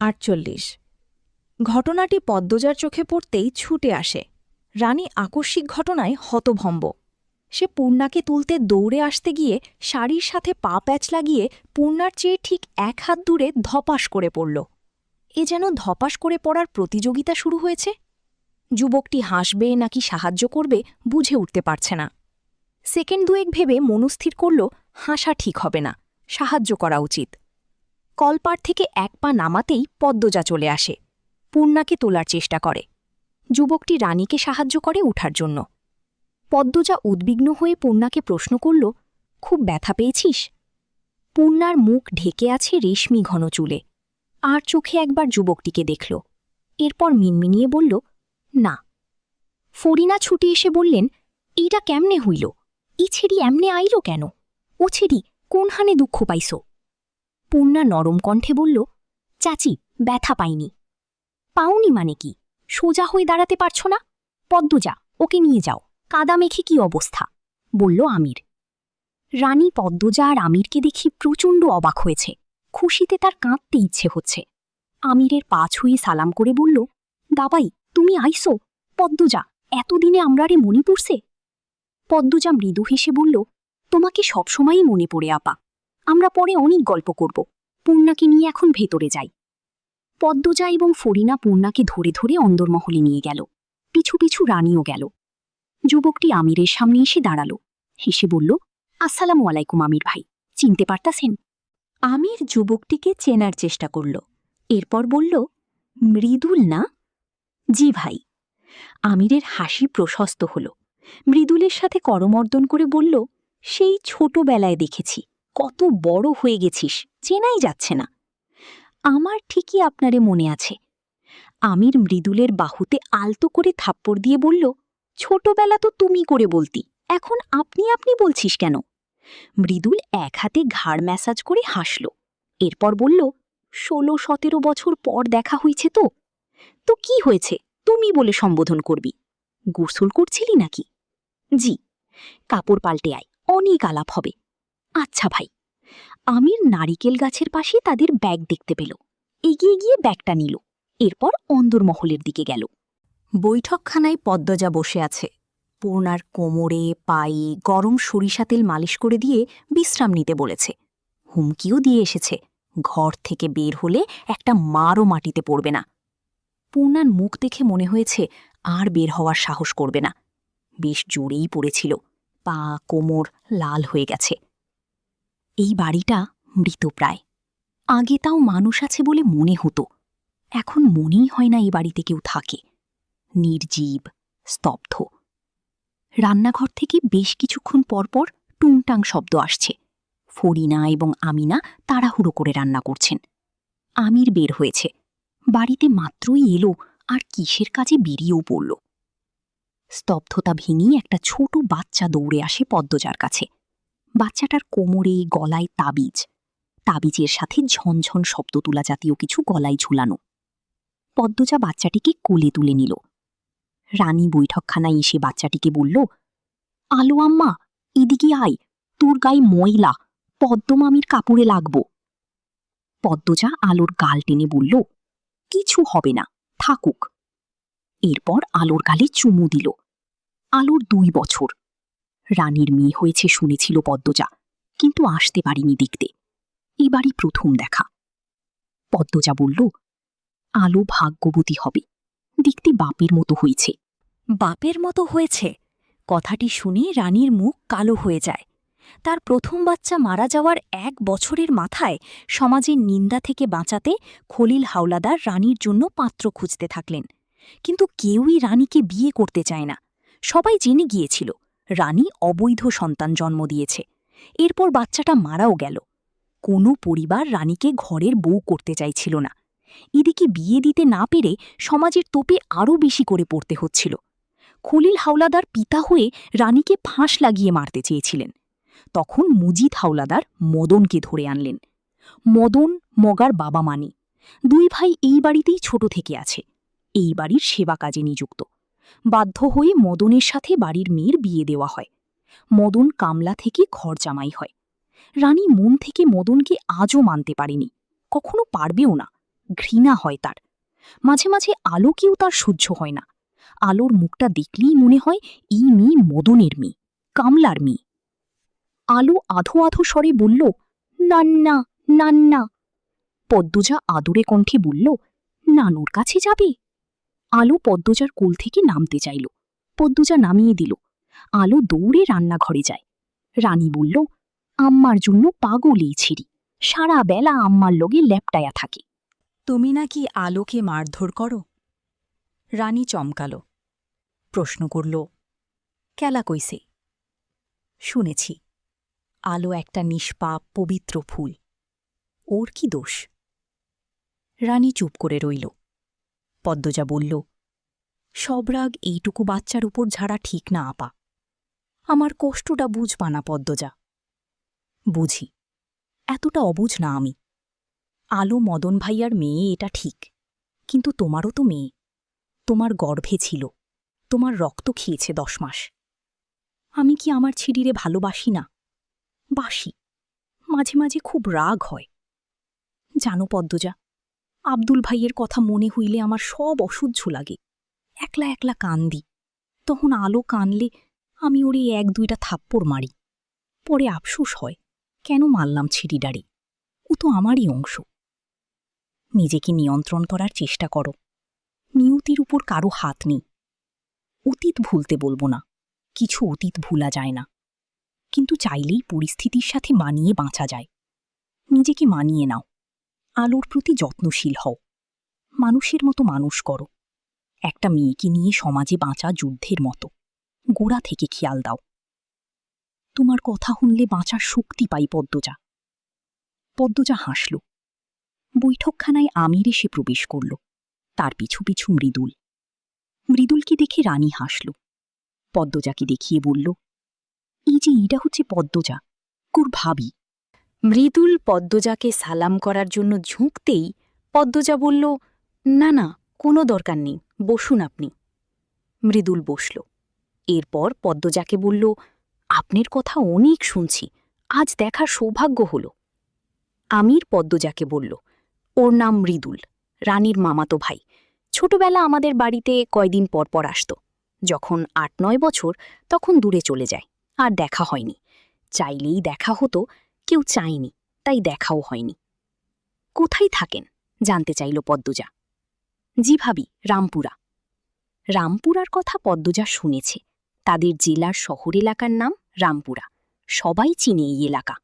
48। ঘটনাটি পদ্মজার চোখে পড়তেই ছুটে আসে। রানী আকস্মিক ঘটনায় হতভম্ব। সে পূর্ণাকে তুলতে দৌড়ে আসতে গিয়ে শাড়ির সাথে পা প্যাচ লাগিয়ে পূর্ণার চেয়ে ঠিক 1 হাত দূরে ধপাস করে পড়ল। এ যেন ধপাস করে পড়ার প্রতিযোগিতা শুরু হয়েছে। যুবকটি হাসবে নাকি সাহায্য করবে বুঝে উঠতে পারছে না। সেকেন্ড দুয়েক ভেবে মনস্থির করল হাসা ঠিক হবে না, সাহায্য করা উচিত। কলপাড় থেকে 1 পা নামাতেই পদ্মজা চলে আসে। পূর্ণাকে তোলার চেষ্টা করে। যুবকটি রানীকে সাহায্য করে উঠার জন্য। পদ্মজা উদ্বিগ্ন হয়ে পূর্ণাকে প্রশ্ন করল, খুব ব্যথা পেয়েছিস? পূর্ণার মুখ ঢেকে আছে রেশমি ঘন চুলে। আর চোখে একবার যুবকটিকে দেখল। এরপর মিনমিনিয়ে বলল, না। ফরিনা ছুটে এসে বললেন, এইটা কেমনে হইল? ই ছেড়ি এমনে আইল কেন? ও ছেড়ি কোন হানে দুঃখ পাইছ? পূর্ণা নরম কণ্ঠে বলল, চাচি, ব্যথা পাইনি। পাওনি মানে কি? সোজা হয়ে দাঁড়াতে পারছ না? পদ্মজা, ওকে নিয়ে যাও। কাদা মেখে কি অবস্থা? বলল আমির। রানী পদ্মজা আর আমিরকে দেখি প্রচণ্ড অবাক হয়েছে। খুশিতে তার কাঁদতে ইচ্ছে হচ্ছে। আমিরের পা ছুঁয়ে সালাম করে বলল, দাবাই, তুমি আইসো? পদ্মজা, এতদিনে আমরারে মনে পড়ছে? পদ্মজা মৃদু হেসে বলল, তোমাকে সবসময়ই মনে পড়ে আপা। আমরা পরে অনেক গল্প করব। পূর্ণাকে নিয়ে এখন ভেতরে যাই। পদ্মজা এবং ফরিনা পূর্ণাকে ধরে ধরে অন্দরমহলে নিয়ে গেল। পিছু পিছু রানীও গেল। যুবকটি আমিরের সামনে এসে দাঁড়াল। হেসে বলল, আসসালামু আলাইকুম আমির ভাই, চিনতে পারতাছেন? আমির যুবকটিকে চেনার চেষ্টা করল। এরপর বলল, মৃদুল না? জি ভাই। আমিরের হাসি প্রশস্ত হল। মৃদুলের সাথে করমর্দন করে বলল, সেই ছোটবেলায় দেখেছি, কত বড় হয়ে গেছিস, চেনাই যাচ্ছে না। আমার ঠিকই আপনারে মনে আছে। আমির মৃদুলের বাহুতে আলতো করে থাপ্পড় দিয়ে বলল, ছোটবেলা তো তুমি করে বলতি, এখন আপনি আপনি বলছিস কেন? মৃদুল 1 হাতে ঘাড় ম্যাসাজ করে হাসল। এরপর বলল, 16-17 বছর পর দেখা হয়েছে তো। তো কি হয়েছে, তুমি বলে সম্বোধন করবি? গোসল করছিলি নাকি? জি। কাপড় পাল্টে আয়, অনেক আলাপ হবে। আচ্ছা ভাই। আমির নারিকেল গাছের পাশে তাদের ব্যাগ দেখতে পেল। এগিয়ে গিয়ে ব্যাগটা নিল। এরপর অন্দরমহলের দিকে গেল। বৈঠকখানায় পদ্মজা বসে আছে। পূর্ণার কোমরে পায়ে গরম সরিষা তেল মালিশ করে দিয়ে বিশ্রাম নিতে বলেছে। হুমকিও দিয়ে এসেছে, ঘর থেকে বের হলে একটা মারও মাটিতে পড়বে না। পূর্ণার মুখ দেখে মনে হয়েছে আর বের হওয়ার সাহস করবে না। বেশ জোরেই পড়েছিল, পা কোমর লাল হয়ে গেছে। এই বাড়িটা মৃতপ্রায়। আগে তাও মানুষ আছে বলে মনে হতো, এখন মনেই হয় না এই বাড়িতে কেউ থাকে। নির্জীব, স্তব্ধ। রান্নাঘর থেকে বেশ কিছুক্ষণ পরপর টুংটাং শব্দ আসছে। ফরিনা এবং আমিনা তাড়াহুড়ো করে রান্না করছেন। আমির বের হয়েছে, বাড়িতে মাত্রই এলো আর কিসের কাজে বেরিয়েও পড়ল। স্তব্ধতা ভেঙেই একটা ছোট বাচ্চা দৌড়ে আসে পদ্মজার কাছে। বাচ্চাটার কোমরে গলায় তাবিজ, তাবিজের সাথে ঝনঝন শব্দ তোলা জাতীয় কিছু গলায় ঝুলানো। পদ্মজা বাচ্চাটিকে কোলে তুলে নিল। রানী বৈঠকখানায় এসে বাচ্চাটিকে বলল, আলো আম্মা, এদিকে আয়, তোর গায়ে ময়লা, পদ্মমামির কাপড়ে লাগব। পদ্মজা আলোর গাল টেনে বলল, কিছু হবে না, থাকুক। এরপর আলোর গালে চুমু দিল। আলোর 2 বছর। রানীর মেয়ে হয়েছে শুনেছিল পদ্মজা, কিন্তু আসতে পারিনি দেখতে। এবারই প্রথম দেখা। পদ্মজা বলল, আলো ভাগ্যবতী হবে, দেখতে বাপের মতো হয়েছে। বাপের মতো হয়েছে? কথাটি শুনে রানীর মুখ কালো হয়ে যায়। তার প্রথম বাচ্চা মারা যাওয়ার 1 বছরের মাথায় সমাজের নিন্দা থেকে বাঁচাতে খলিল হাওলাদার রানীর জন্য পাত্র খুঁজতে থাকলেন। কিন্তু কেউই রানীকে বিয়ে করতে চায় না। সবাই জেনে গিয়েছিল রানী অবৈধ সন্তান জন্ম দিয়েছে। এরপর বাচ্চাটা মারাও গেল। কোনো পরিবার রানীকে ঘরের বউ করতে চাইছিল না। এদিকে বিয়ে দিতে না পেরে সমাজের তোপে আরও বেশি করে পড়তে হচ্ছিল। খলিল হাওলাদার পিতা হয়ে রানীকে ফাঁস লাগিয়ে মারতে চেয়েছিলেন। তখন মুজিদ হাওলাদার মদনকে ধরে আনলেন। মদন মগার বাবা মানি। 2 ভাই এই বাড়িতেই ছোট থেকে আছে, এই বাড়ির সেবা কাজে নিযুক্ত। বাধ্য হয়ে মদনের সাথে বাড়ির মেয়ের বিয়ে দেওয়া হয়। মদন কামলা থেকে ঘর জামাই হয়। রানী মন থেকে মদনকে আজও মানতে পারেনি, কখনো পারবেও না। ঘৃণা হয় তার। মাঝে মাঝে আলোকেও তার সহ্য হয় না। আলোর মুখটা দেখলেই মনে হয় এই মেয়ে মদনের মেয়ে, কামলার মেয়ে। আলো আধো আধো স্বরে বলল, নান্না নান্না। পদ্মজা আদরে কণ্ঠে বলল, নানুর কাছে যাবে? আলো পদ্মজার কোল থেকে নামতে চাইল। পদ্মজা নামিয়ে দিল। আলো দৌড়ে রান্নাঘরে যায়। রানী বলল, আম্মার জন্য পাগল এই ছিরি, সারা বেলা আম্মার লগে ল্যাপটায়া থাকে। তুমি নাকি আলোকে মারধর করো? রানী চমকাল, প্রশ্ন করল, কেলা কইছে? শুনেছি। আলো একটা নিষ্পাপ পবিত্র ফুল, ওর কি দোষ? রানী চুপ করে রইল। পদ্মজা বলল, সব রাগ এইটুকু বাচ্চার উপর ঝাড়া ঠিক না আপা। আমার কষ্টটা বুঝবা না পদ্মজা। বুঝি, এতটা অবুঝ না আমি। আলো মদন ভাইয়ার মেয়ে এটা ঠিক, কিন্তু তোমারও তো মেয়ে। তোমার গর্ভে ছিল, তোমার রক্ত খেয়েছে 10 মাস। আমি কি আমার ছিডিরে ভালোবাসি না? বাসি, মাঝে মাঝে খুব রাগ হয়। জানো পদ্মজা, আব্দুল ভাইয়ের কথা মনে হইলে আমার সব অসহ্য লাগে। একলা একলা কান্দি। তখন আলো কানলে আমি ওরে 1-2টা থাপ্পড় মারি। পরে আফসোস হয়, কেন মারলাম ছিডিডারে? ও তো আমারই অংশ। নিজেকে নিয়ন্ত্রণ করার চেষ্টা করো। নিয়তির উপর কারো হাত নেই। অতীত ভুলতে বলবো না, কিছু অতীত ভুলা যায় না, কিন্তু চাইলেই পরিস্থিতির সাথে মানিয়ে বাঁচা যায়। নিজেকে মানিয়ে নাও। আলোর প্রতি যত্নশীল হও। মানুষের মতো মানুষ করো। একটা মেয়েকে নিয়ে সমাজে বাঁচা যুদ্ধের মতো, গোড়া থেকে খেয়াল দাও। তোমার কথা শুনলে বাঁচার শক্তি পাই পদ্মজা। পদ্মজা হাসল। বৈঠকখানায় আমির এসে প্রবেশ করল, তার পিছু পিছু মৃদুল। মৃদুলকে দেখে রানী হাসল। পদ্মজাকে দেখিয়ে বলল, এই যে এইটা হচ্ছে পদ্মজা, কুর ভাবি। মৃদুল পদ্মজাকে সালাম করার জন্য ঝুঁকতেই পদ্মজা বলল, না না, কোনো দরকার নেই, বসুন আপনি। মৃদুল বসল। এরপর পদ্মজাকে বলল, আপনার কথা অনেক শুনছি, আজ দেখার সৌভাগ্য হল। আমির পদ্মজাকে বলল, ওর নাম মৃদুল, রানীর মামাতো ভাই। ছোটবেলা আমাদের বাড়িতে কয়দিন পর পর আসত। যখন 8-9 বছর তখন দূরে চলে যায়, আর দেখা হয়নি। চাইলেই দেখা হতো, কেউ চায়নি, তাই দেখাও হয়নি। কোথায় থাকেন জানতে চাইল পদ্মজা। জি ভাবি, রামপুরা। রামপুরার কথা পদ্মজা শুনেছে। তাদের জেলার শহর এলাকার নাম রামপুরা। সবাই চিনে এই এলাকা।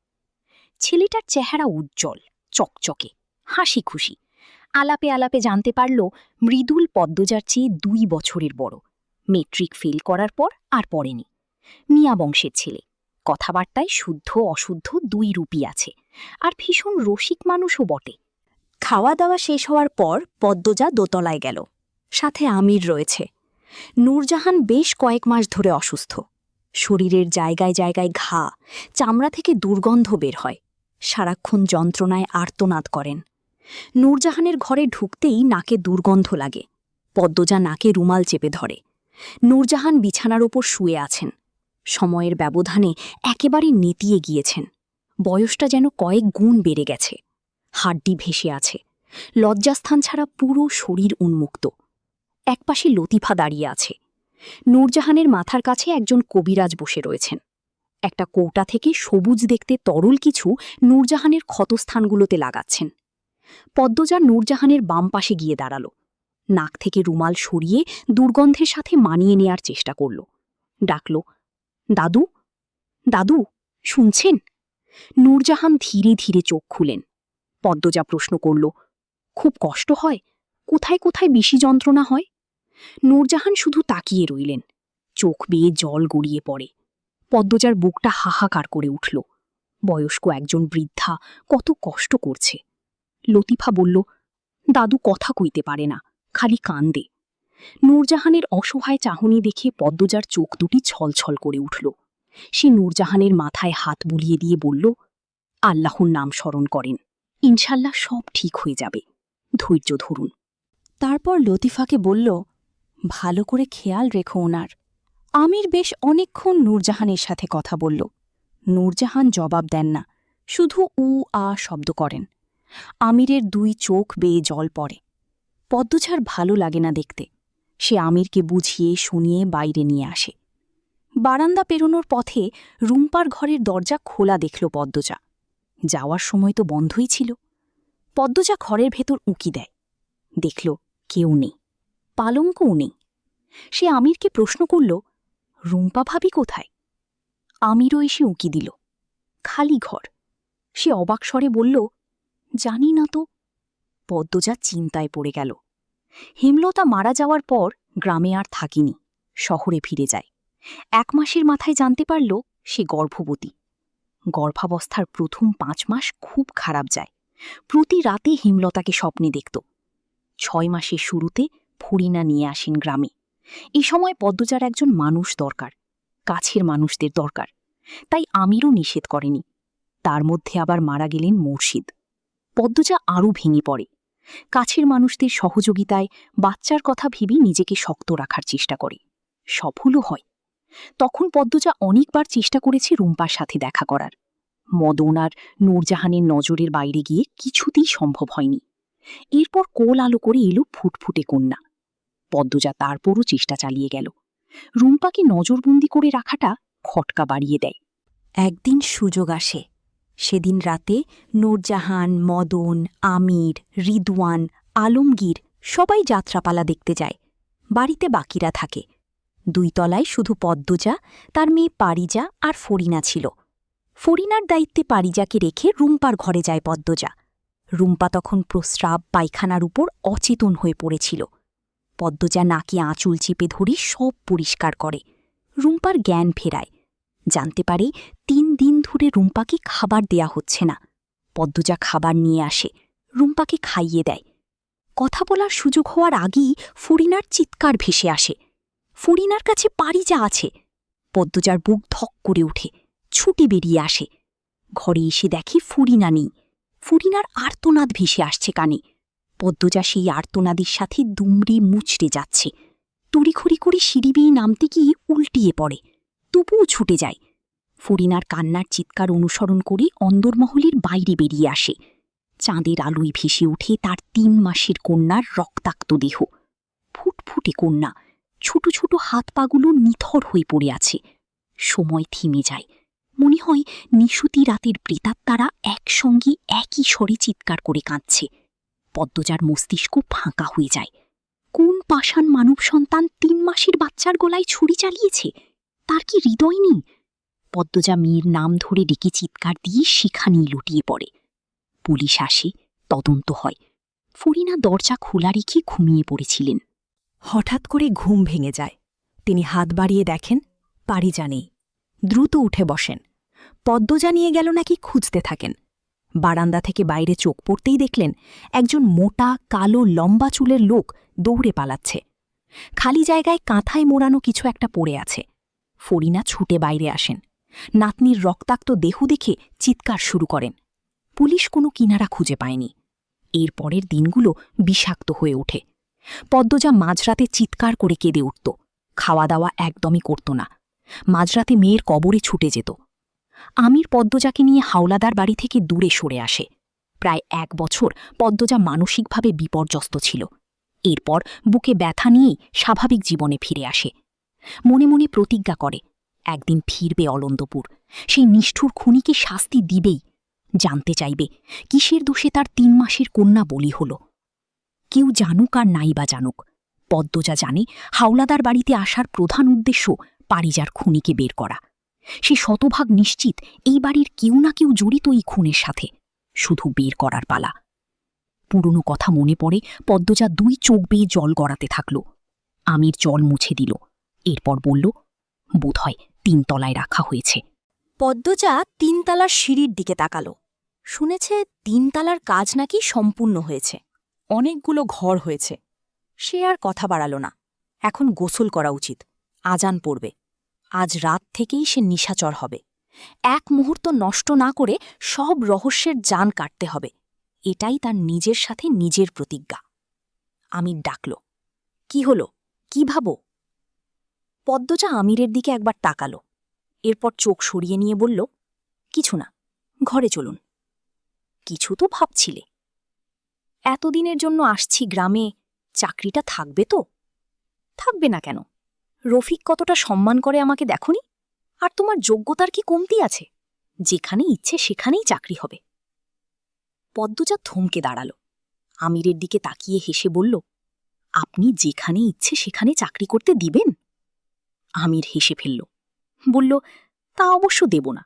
ছেলেটার চেহারা উজ্জ্বল, চকচকে, হাসি খুশি। আলাপে আলাপে জানতে পারল মৃদুল পদ্মজার চেয়ে 2 বছরের বড়। মেট্রিক ফেল করার পর আর পড়েনি। মিয়া বংশের ছেলে। কথাবার্তায় শুদ্ধ অশুদ্ধ 2 রূপই আছে, আর ভীষণ রসিক মানুষও বটে। খাওয়া দাওয়া শেষ হওয়ার পর পদ্মজা দোতলায় গেল। সাথে আমির রয়েছে। নূরজাহান বেশ কয়েক মাস ধরে অসুস্থ। শরীরের জায়গায় জায়গায় ঘা, চামড়া থেকে দুর্গন্ধ বের হয়। সারাক্ষণ যন্ত্রণায় আর্তনাদ করেন। নূরজাহানের ঘরে ঢুকতেই নাকে দুর্গন্ধ লাগে। পদ্মজা নাকে রুমাল চেপে ধরে। নূরজাহান বিছানার ওপর শুয়ে আছেন। সময়ের ব্যবধানে একেবারে নেতিয়ে গিয়েছেন। বয়সটা যেন কয়েক গুণ বেড়ে গেছে। হাড্ডি ভেসে আছে। লজ্জাস্থান ছাড়া পুরো শরীর উন্মুক্ত। একপাশে লতিফা দাঁড়িয়ে আছে। নূরজাহানের মাথার কাছে একজন কবিরাজ বসে রয়েছেন। একটা কৌটা থেকে সবুজ দেখতে তরল কিছু নূরজাহানের ক্ষতস্থানগুলোতে লাগাচ্ছেন। পদ্মজা নূরজাহানের বাম পাশে গিয়ে দাঁড়াল। নাক থেকে রুমাল সরিয়ে দুর্গন্ধের সাথে মানিয়ে নেয়ার চেষ্টা করল। ডাকল, দাদু, দাদু, শুনছেন? নূরজাহান ধীরে ধীরে চোখ খুলেন। পদ্মজা প্রশ্ন করল, খুব কষ্ট হয়? কোথায় কোথায় বেশি যন্ত্রণা হয়? নূরজাহান শুধু তাকিয়ে রইলেন। চোখ বেয়ে জল গড়িয়ে পড়ে। পদ্মজার বুকটা হাহাকার করে উঠল। বয়স্ক একজন বৃদ্ধা কত কষ্ট করছে। লতিফা বলল, দাদু কথা কইতে পারে না, খালি কান্দে। নূরজাহানের অসহায় চাহনি দেখে পদ্মজার চোখ দুটি ছলছল করে উঠল। সে নূরজাহানের মাথায় হাত বুলিয়ে দিয়ে বলল, আল্লাহর নাম স্মরণ করেন, ইনশাল্লাহ সব ঠিক হয়ে যাবে, ধৈর্য ধরুন। তারপর লতিফাকে বলল, ভালো করে খেয়াল রেখো ওনার। আমির বেশ অনেকক্ষণ নূরজাহানের সাথে কথা বলল। নূরজাহান জবাব দেন না, শুধু উ আ শব্দ করেন। আমিরের 2 চোখ বেয়ে জল পড়ে। পদ্মজার ভালো লাগে না দেখতে। সে আমিরকে বুঝিয়ে শুনিয়ে বাইরে নিয়ে আসে। বারান্দা পেরোনোর পথে রুম্পার ঘরের দরজা খোলা দেখল পদ্মজা। যাওয়ার সময় তো বন্ধই ছিল। পদ্মজা ঘরের ভেতর উঁকি দেয়। দেখল কেউ নেই, পালঙ্কও নেই। সে আমিরকে প্রশ্ন করল, রুম্পা ভাবি কোথায়? আমিরও এসে উঁকি দিল। খালি ঘর। সে অবাক স্বরে বলল, জানি না তো। পদ্মজা চিন্তায় পড়ে গেল। হেমলতা মারা যাওয়ার পর গ্রামে আর থাকিনি, শহরে ফিরে যায়। 1 মাসের মাথায় জানতে পারল সে গর্ভবতী। গর্ভাবস্থার প্রথম 5 মাস খুব খারাপ যায়। প্রতি রাতে হেমলতাকে স্বপ্নে দেখত। 6 মাসের শুরুতে ফরিনা নিয়ে আসেন গ্রামে। এই সময় পদ্মজার একজন মানুষ দরকার, কাছের মানুষদের দরকার। তাই আমিরও নিষেধ করেনি। তার মধ্যে আবার মারা গেলেন মুর্শিদ। পদ্মজা আরও ভেঙে পড়ে। কাছের মানুষদের সহযোগিতায় বাচ্চার কথা ভেবেই নিজেকে শক্ত রাখার চেষ্টা করে। সফলও হয়। তখন পদ্মজা অনেকবার চেষ্টা করেছে রুম্পার সাথে দেখা করার। মদন আর নূরজাহানের নজরের বাইরে গিয়ে কিছুতেই সম্ভব হয়নি। এরপর কোল আলো করে এলো ফুটফুটে কন্যা। পদ্মজা তারপরও চেষ্টা চালিয়ে গেল। রুম্পাকে নজরবন্দি করে রাখাটা খটকা বাড়িয়ে দেয়। একদিন সুযোগ আসে। সেদিন রাতে নূরজাহান, মদন, আমির, রিদওয়ান, আলমগীর সবাই যাত্রাপালা দেখতে যায়। বাড়িতে বাকিরা থাকে। 2 তলায় শুধু পদ্মজা, তার মেয়ে পারিজা আর ফরিনা ছিল। ফরিনার দায়িত্বে পারিজাকে রেখে রুম্পার ঘরে যায় পদ্মজা। রুম্পা তখন প্রস্রাব পায়খানার উপর অচেতন হয়ে পড়েছিল। পদ্মজা নাকে আঁচল চেপে ধরে সব পরিষ্কার করে। রুম্পার জ্ঞান ফেরায়। জানতে পারে 3 দিন ধরে রুম্পাকে খাবার দেয়া হচ্ছে না। পদ্মজা খাবার নিয়ে আসে, রুম্পাকে খাইয়ে দেয়। কথা বলার সুযোগ হওয়ার আগেই ফরিনার চিৎকার ভেসে আসে। ফরিনার কাছে পারিজা আছে। পদ্মজার বুক ধক করে ওঠে, ছুটে বেরিয়ে আসে। ঘরে এসে দেখে ফরিনা নেই। ফরিনার আর্তনাদ ভেসে আসছে কানে। পদ্মজা সেই আর্তনাদের সাথে দুমড়ে মুচড়ে যাচ্ছে। তড়িঘড়ি করে সিঁড়ি বেয়ে নামতে গিয়ে উল্টিয়ে পড়ে, তবুও ছুটে যায়। ফরিনার কান্নার চিৎকার অনুসরণ করে অন্দরমহলের বাইরে বেরিয়ে আসে। চাঁদের আলোয় ভেসে ওঠে তার 3 মাসের কন্যার রক্তাক্ত দেহ। ফুটফুটে কন্যা, ছোট ছোট হাত পাগুলো নিথর হয়ে পড়ে আছে। সময় থেমে যায়। মনে হয় নিশুতি রাতের প্রেতাত্মারা একসঙ্গে একই স্বরে চিৎকার করে কাঁদছে। পদ্মজার মস্তিষ্ক ফাঁকা হয়ে যায়। কোন পাষাণ মানব সন্তান 3 মাসের বাচ্চার গলায় ছুরি চালিয়েছে? তার কি হৃদয় নেই? পদ্মজা মেয়ের নাম ধরে ডেকে চিৎকার দিয়ে সেখানেই লুটিয়ে পড়ে। পুলিশ আসে, তদন্ত হয়। ফরিনা দরজা খোলা রেখে ঘুমিয়ে পড়েছিলেন। হঠাৎ করে ঘুম ভেঙে যায়। তিনি হাত বাড়িয়ে দেখেন পারিজা নেই। দ্রুত উঠে বসেন। পদ্মজা নিয়ে গেল নাকি খুঁজতে থাকেন। বারান্দা থেকে বাইরে চোখ পড়তেই দেখলেন একজন মোটা কালো লম্বা চুলের লোক দৌড়ে পালাচ্ছে। খালি জায়গায় কাঁথায় মোড়ানো কিছু একটা পড়ে আছে। ফরিনা ছুটে বাইরে আসেন। নাতনির রক্তাক্ত দেহ দেখে চিৎকার শুরু করেন। পুলিশ কোনো কিনারা খুঁজে পায়নি। এর পরের দিনগুলো বিষাক্ত হয়ে ওঠে। পদ্মজা মাঝরাতে চিৎকার করে কেঁদে উঠত। খাওয়া দাওয়া একদমই করত না। মাঝরাতে মেয়ের কবরে ছুটে যেত। আমির পদ্মজাকে নিয়ে হাওলাদার বাড়ি থেকে দূরে সরে আসে। প্রায় 1 বছর পদ্মজা মানসিকভাবে বিপর্যস্ত ছিল। এরপর বুকে ব্যথা নিয়েই স্বাভাবিক জীবনে ফিরে আসে। মনে মনে প্রতিজ্ঞা করে একদিন ফিরবে অলন্দপুর। সেই নিষ্ঠুর খুনিকে শাস্তি দিবেই। জানতে চাইবে কিসের দোষে তার 3 মাসের কন্যা বলি হল। কেউ জানুক আর নাই বা জানুক, পদ্মজা জানে হাওলাদার বাড়িতে আসার প্রধান উদ্দেশ্য পারিজার খুনিকে বের করা। সে শতভাগ নিশ্চিত এই বাড়ির কেউ না কেউ জড়িত এই খুনের সাথে। শুধু বের করার পালা। পুরনো কথা মনে পড়ে পদ্মজা 2 চোখ বেয়ে জল গড়াতে থাকল। আমির জল মুছে দিল। এরপর বলল, বোধহয় 3 তলায় রাখা হয়েছে। পদ্মজা 3 তলার সিঁড়ির দিকে তাকাল। শুনেছে 3 তলার কাজ নাকি সম্পূর্ণ হয়েছে। অনেকগুলো ঘর হয়েছে। সে আর কথা বাড়াল না। এখন গোসল করা উচিত। আজান পড়বে। আজ রাত থেকেই সে নিশাচর হবে। 1 মুহূর্ত নষ্ট না করে সব রহস্যের জান কাটতে হবে। এটাই তার নিজের সাথে নিজের প্রতিজ্ঞা। আমির ডাকল, কি হল, কি ভাবো? পদ্মজা আমিরের দিকে একবার তাকাল। এরপর চোখ সরিয়ে নিয়ে বলল, কিছু না, ঘরে চলুন। কিছু তো ভাবছিলে। এতদিনের জন্য আসছি গ্রামে, চাকরিটা থাকবে তো? থাকবে না কেন? রফিক কতটা সম্মান করে আমাকে দেখনি? আর তোমার যোগ্যতার কি কমতি আছে? যেখানে ইচ্ছে সেখানেই চাকরি হবে। পদ্মজা থমকে দাঁড়াল। আমিরের দিকে তাকিয়ে হেসে বলল, আপনি যেখানে ইচ্ছে সেখানে চাকরি করতে দিবেন? আমির হেসে ফেলল, বলল, তা অবশ্য দেব না,